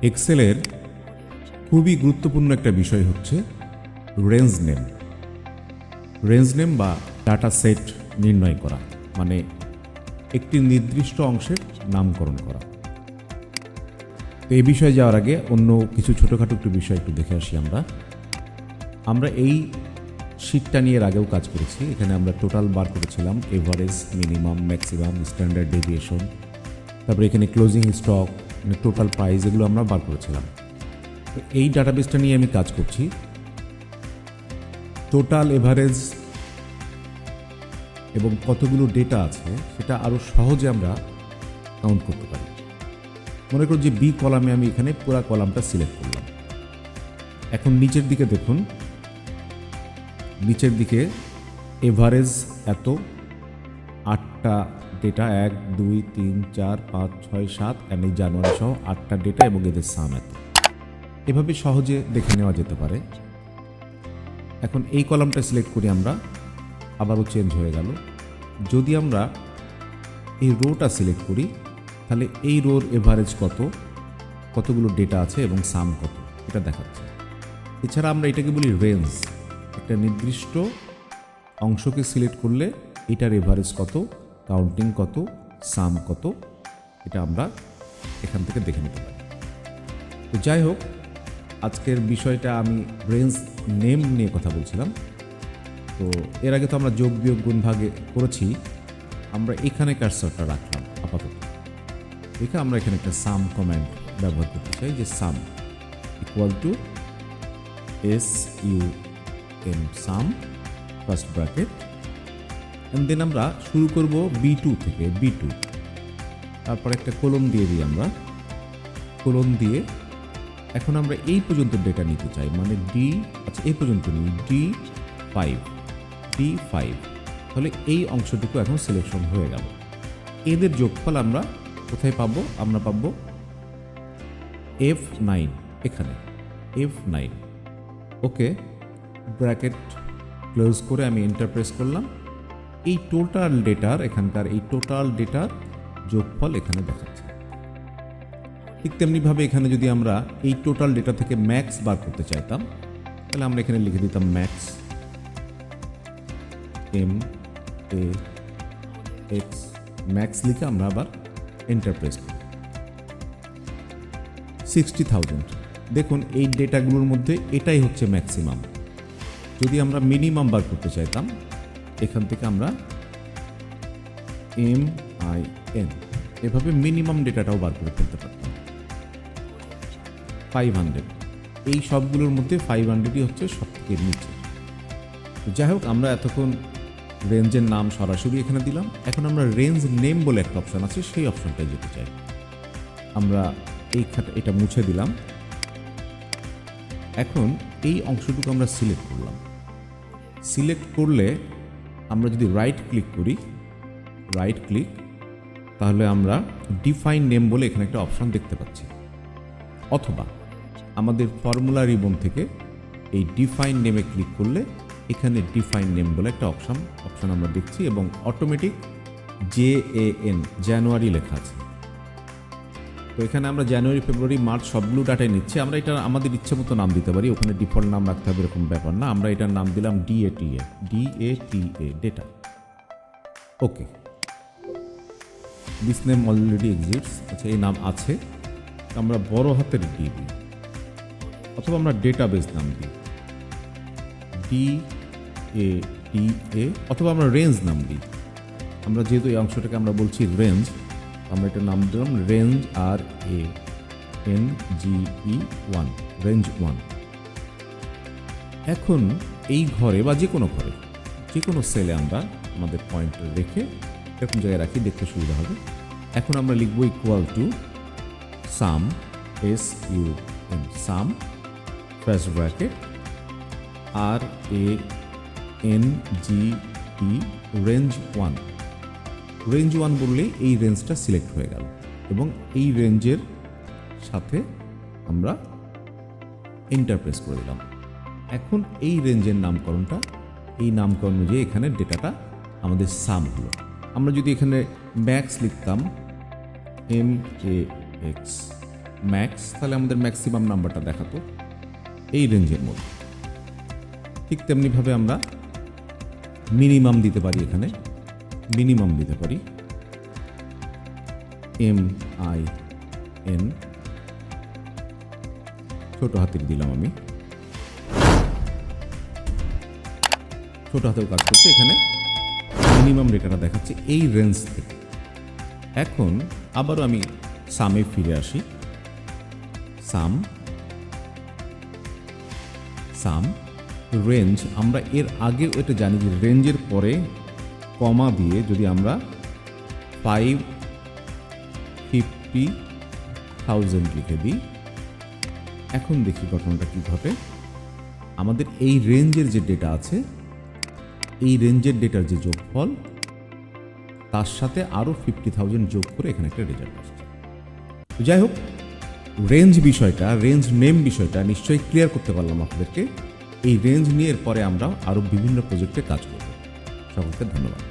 এক্সেলের খুবই গুরুত্বপূর্ণ একটা বিষয় হচ্ছে রেঞ্জ নেম। রেঞ্জ নেম বা ডাটা সেট নির্ণয় করা, মানে একটি নির্দিষ্ট অংশের নামকরণ করা। তো এই বিষয়ে যাওয়ার আগে অন্য কিছু ছোটোখাটো একটু বিষয় একটু দেখে আসি। আমরা এই শিটটা নিয়ে এর আগেও কাজ করেছি। এখানে আমরা টোটাল বার করেছিলাম, average, minimum, maximum, standard deviation, তারপরে এখানে ক্লোজিং স্টক, মানে টোটাল প্রাইস, এগুলো আমরা বার করেছিলাম। তো এই ডাটাবেসটা নিয়ে আমি কাজ করছি। টোটাল, এভারেজ এবং কতগুলো ডেটা আছে সেটা আরও সহজে আমরা কাউন্ট করতে পারি। মনে করুন যে বি কলামে আমি এখানে পুরো কলামটা সিলেক্ট করলাম। এখন নিচের দিকে দেখুন, নিচের দিকে এভারেজ এত, 8টা ডেটা, 1 2 3 4 5 6 7, এন্ড এই জানুয়ারি সহ 8টা ডেটা এবং এদের সাম এত। এভাবে সহজে দেখে নেওয়া যেতে পারে। এখন এই কলামটা সিলেক্ট করি আমরা, আবারও চেঞ্জ হয়ে গেল। যদি আমরা এই রোটা সিলেক্ট করি তাহলে এই রোর এভারেজ কত, কতগুলো ডেটা আছে এবং সাম কত, এটা দেখাচ্ছে। এছাড়া আমরা এটাকে বলি রেঞ্জ। একটা নির্দিষ্ট অংশকে সিলেক্ট করলে এটার এভারেজ কত, কাউন্টিং কত, সাম কত, এটা আমরা এখান থেকে দেখে নিতে পারি। তো যাই হোক, আজকের বিষয়টা আমি রেঞ্জ নেম নিয়ে কথা বলছিলাম। তো এর আগে তো আমরা যোগ বিয়োগ গুণ ভাগে করেছি। আমরা এখানে কার্সরটা রাখলাম আপাতত। দেখে আমরা এখানে একটা সাম কমান্ড ব্যবহার করতে চাই, যে sum equal to SUM, sum first bracket, and then আমরা শুরু করব B2 থেকে, B2, তারপর একটা কোলন দিয়ে দিই আমরা, কোলন দিয়ে এখন আমরা এই পর্যন্ত ডেটা নিতে চাই, মানে আচ্ছা এই পর্যন্ত নিই, D5, তাহলে এই অংশটুকু এখন সিলেকশন হয়ে গেল। এদের যোগফল আমরা কোথায় পাবো? আমরা পাবো F9, এখানে F9। ওকে, ব্র্যাকেট ক্লোজ করে আমি এন্টার প্রেস করলাম। এই টোটাল ডেটার, এখানকার এই টোটাল ডেটার যোগফল এখানে দেখাচ্ছে। ঠিক তেমনিভাবে এখানে যদি আমরা এই টোটাল ডেটা থেকে ম্যাক্স বার করতে চাইতাম, তাহলে আমরা এখানে লিখে দিতাম ম্যাক্স, MAX, ম্যাক্স লিখে আমরা আবার এন্টার প্রেস করি। 60,000। দেখুন এই ডেটাগুলোর মধ্যে এটাই হচ্ছে ম্যাক্সিমাম। যদি আমরা মিনিমাম বার করতে চাইতাম, এখান থেকে আমরা MIN, এভাবে মিনিমাম ডেটাটাও বার করে ফেলতে পারতাম। 500, এই সবগুলোর মধ্যে 500ই হচ্ছে সব থেকে নিচে। যাই হোক, আমরা এতক্ষণ রেঞ্জের নাম সরাসরি এখানে দিলাম। এখন আমরা রেঞ্জ নেম বলে একটা অপশন আছে, সেই অপশনটায় যেতে চাই। আমরা এটা মুছে দিলাম। এখন এই অংশটুকু আমরা সিলেক্ট করলাম। সিলেক্ট করলে আমরা যদি রাইট ক্লিক করি, রাইট ক্লিক, তাহলে আমরা ডিফাইন নেম বলে এখানে একটা অপশন দেখতে পাচ্ছি। অথবা আমাদের ফর্মুলা রিবন থেকে এই ডিফাইন নেমে ক্লিক করলে এখানে ডিফাইন নেম বলে একটা অপশন আমরা দেখছি, এবং অটোমেটিক JAN, জানুয়ারি লেখা আছে। তো এখানে আমরা জানুয়ারি, ফেব্রুয়ারি, মার্চ সবগুলো ডাটাই নিচ্ছে। আমরা এটা আমাদের ইচ্ছে মতো নাম দিতে পারি, ওখানে ডিফল্ট নাম রাখতে হবে এরকম ব্যাপার না। আমরা এটার নাম দিলাম DATA, data. Okay, this name already exists. আচ্ছা, এই নাম আছে, আমরা বড় হাতের D দিই, অথবা আমরা ডেটাবেস নাম দিই DATA, অথবা আমরা রেঞ্জ নাম দিই। আমরা যেহেতু এই অংশটাকে আমরা বলছি রেঞ্জ, আমরা এটার নাম দিলাম রেঞ্জ, RANGE1, রেঞ্জ 1। এখন এই ঘরে বা যে কোনো ঘরে, যে কোনো সেলে আমরা আমাদের পয়েন্টার রেখে এরকম জায়গায় রাখি, দেখতে সুবিধা হবে। এখন আমরা লিখব equal to some, SUM, sum first bracket, RANGE, range 1। Range 1 বললে এই রেঞ্জটা সিলেক্ট হয়ে গেল, এবং এই রেঞ্জের সাথে আমরা এন্টার প্রেস করে দিলাম। এখন এই রেঞ্জের নামকরণটা, এই নামকরণ অনুযায়ী এখানে ডেটাটা আমাদের সাম হলো। আমরা যদি এখানে ম্যাক্স লিখতাম, MAX, ম্যাক্স, তাহলে আমাদের ম্যাক্সিমাম নাম্বারটা দেখাতো এই রেঞ্জের মধ্যে। ঠিক তেমনিভাবে আমরা মিনিমাম দিতে পারি, এখানে মিনিমাম দিতে পারি MIN, ছোট হাতের দিলাম, আমি ছোট হাতেও কাজ করছে। এখানে মিনিমাম ডেটাটা দেখাচ্ছে এই রেঞ্জ থেকে। এখন আবারও আমি সামে ফিরে আসি, সাম রেঞ্জ। আমরা এর আগে এটা জানি যে রেঞ্জের পরে কমা দিয়ে যদি আমরা 550,000 লিখে দিই, এখন দেখি ঘটনাটা কী ঘটে। আমাদের এই রেঞ্জের যে ডেটা আছে, এই রেঞ্জের ডেটার যে যোগফল, তার সাথে আরও 50,000 যোগ করে এখানে একটা রেজাল্ট আসছে। যাই হোক, রেঞ্জ বিষয়টা, রেঞ্জ নেম বিষয়টা নিশ্চয়ই ক্লিয়ার করতে পারলাম আপনাদেরকে। এই রেঞ্জ নিয়ে এরপরে আমরা আরও বিভিন্ন প্রজেক্টে কাজ করব। সকলকে ধন্যবাদ।